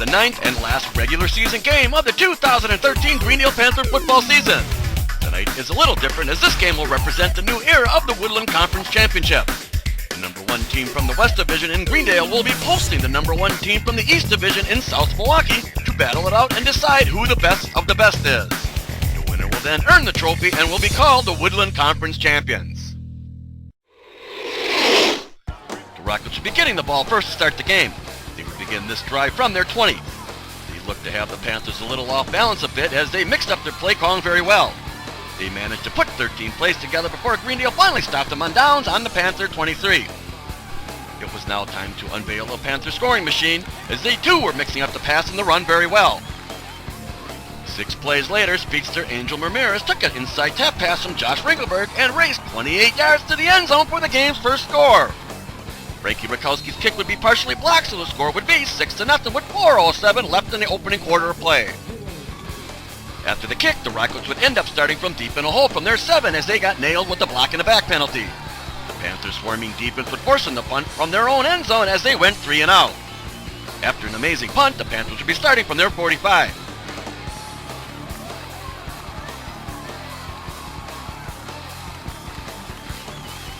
the 9th and last regular season game of the 2013 Greendale Panther football season. Tonight is a little different as this game will represent the new era of the Woodland Conference Championship. The number 1 team from the West Division in Greendale will be hosting the number 1 team from the East Division in South Milwaukee to battle it out and decide who the best of the best is. The winner will then earn the trophy and will be called the Woodland Conference Champions. The Rockets will be getting the ball first to start the game. They would begin this drive from their 20. They look to have the Panthers a little off balance a bit as they mixed up their play calling very well. They managed to put 13 plays together before Greendale finally stopped them on downs on the Panther 23. It was now time to unveil the Panther scoring machine as they too were mixing up the pass and the run very well. 6 plays later, speedster Angel Ramirez took an inside tap pass from Josh Ringelberg and raced 28 yards to the end zone for the game's first score. Frankie Rakowski's kick would be partially blocked, so the score would be 6-0 with 4:07 left in the opening quarter of play. After the kick, the Rockets would end up starting from deep in a hole from their 7 as they got nailed with the block in the back penalty. The Panthers swarming defense would force them to punt from their own end zone as they went 3 and out. After an amazing punt, the Panthers would be starting from their 45.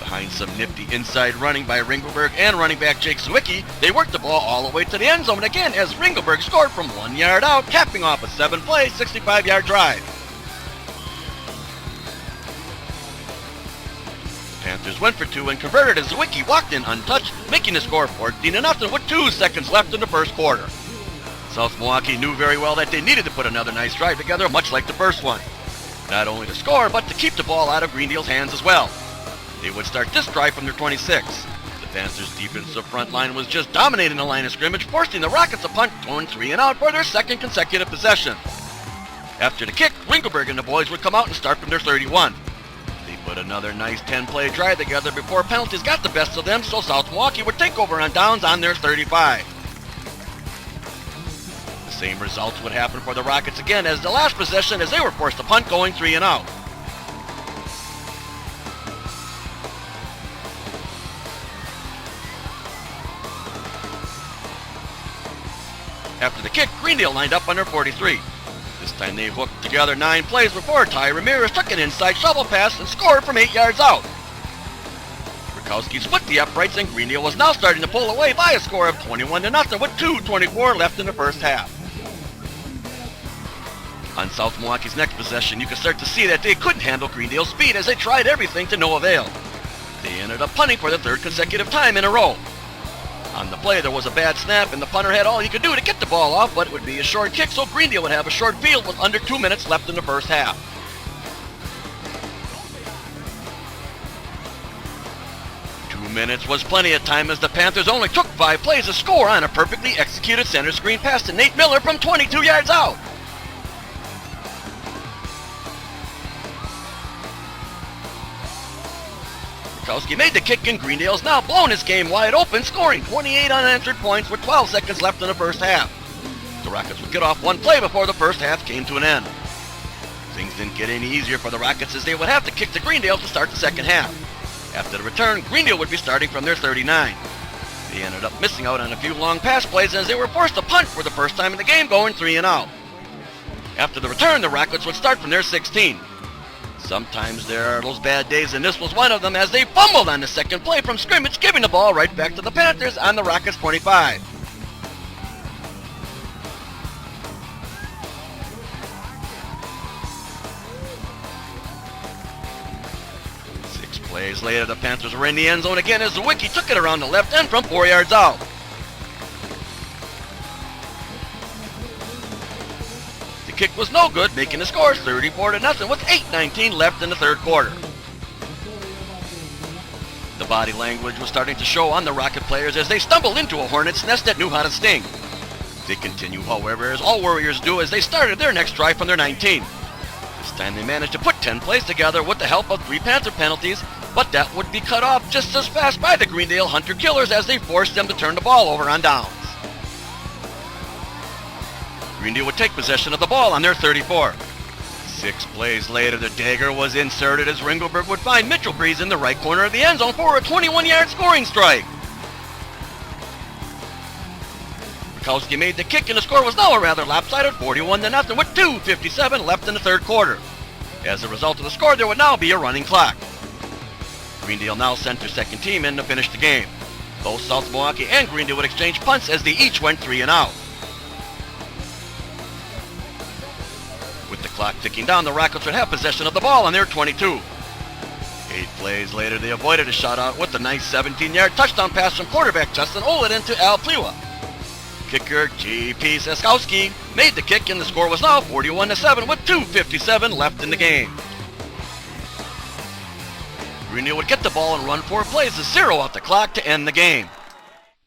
Behind some nifty inside running by Ringelberg and running back Jake Zwicky, they worked the ball all the way to the end zone again as Ringelberg scored from 1 yard out, capping off a 7-play, 65-yard drive. The Panthers went for 2 and converted as Zwicky walked in untouched, making the score 14-0 with 2 seconds left in the first quarter. South Milwaukee knew very well that they needed to put another nice drive together, much like the first one. Not only to score, but to keep the ball out of Greendale's hands as well. They would start this drive from their 26. The Panthers' defensive front line was just dominating the line of scrimmage, forcing the Rockets to punt, going 3 and out for their second consecutive possession. After the kick, Ringelberg and the boys would come out and start from their 31. They put another nice 10-play drive together before penalties got the best of them, so South Milwaukee would take over on downs on their 35. The same results would happen for the Rockets again as the last possession as they were forced to punt, going 3 and out. After the kick, Greendale lined up on their 43. This time they hooked together 9 plays before Ty Ramirez took an inside shovel pass and scored from 8 yards out. Rakowski split the uprights and Greendale was now starting to pull away by a score of 21-0 with 2:24 left in the first half. On South Milwaukee's next possession, you could start to see that they couldn't handle Greendale's speed as they tried everything to no avail. They ended up punting for the 3rd consecutive time in a row. On the play, there was a bad snap, and the punter had all he could do to get the ball off, but it would be a short kick, so Greendale would have a short field with under 2 minutes left in the first half. Minutes was plenty of time as the Panthers only took 5 plays to score on a perfectly executed center screen pass to Nate Miller from 22 yards out. Rakowski made the kick and Greendale's now blown his game wide open, scoring 28 unanswered points with 12 seconds left in the first half. The Rockets would get off 1 play before the first half came to an end. Things didn't get any easier for the Rockets as they would have to kick to Greendale to start the second half. After the return, Greendale would be starting from their 39. They ended up missing out on a few long pass plays as they were forced to punt for the first time in the game, going 3 and out. After the return, the Rockets would start from their 16. Sometimes there are those bad days, and this was one of them as they fumbled on the second play from scrimmage, giving the ball right back to the Panthers on the Rockets' 25. Plays later, the Panthers were in the end zone again as Zwicky took it around the left end from 4 yards out. The kick was no good, making the score 34-0 with 8:19 left in the third quarter. The body language was starting to show on the Rocket players as they stumbled into a hornet's nest that knew how to sting. They continue, however, as all Warriors do, as they started their next drive from their 19. This time they managed to put 10 plays together with the help of 3 Panther penalties, but that would be cut off just as fast by the Greendale Hunter Killers as they forced them to turn the ball over on downs. Greendale would take possession of the ball on their 34. 6 plays later, the dagger was inserted as Ringelberg would find Mitchell Breeze in the right corner of the end zone for a 21-yard scoring strike. Sikowski made the kick and the score was now a rather lopsided 41-0 with 2:57 left in the third quarter. As a result of the score, there would now be a running clock. Greendale now sent their second team in to finish the game. Both South Milwaukee and Greendale would exchange punts as they each went 3 and out. With the clock ticking down, the Rockets would have possession of the ball on their 22. 8 plays later, they avoided a shutout with a nice 17-yard touchdown pass from quarterback Justin Olin to Al Pliwa. Kicker G.P. Sikowski made the kick and the score was now 41-7 with 2:57 left in the game. Greendale would get the ball and run 4 plays to zero out the clock to end the game.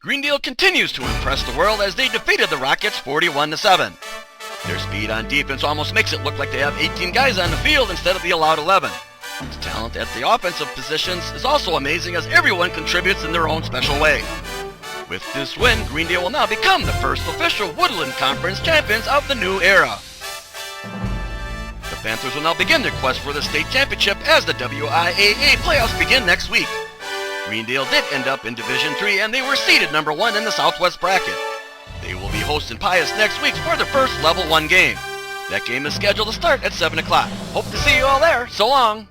Greendale continues to impress the world as they defeated the Rockets 41-7. Their speed on defense almost makes it look like they have 18 guys on the field instead of the allowed 11. The talent at the offensive positions is also amazing as everyone contributes in their own special way. With this win, Greendale will now become the first official Woodland Conference champions of the new era. The Panthers will now begin their quest for the state championship as the WIAA playoffs begin next week. Greendale did end up in Division III and they were seeded number 1 in the Southwest bracket. They will be hosting Pius next week for their first Level 1 game. That game is scheduled to start at 7 o'clock. Hope to see you all there. So long.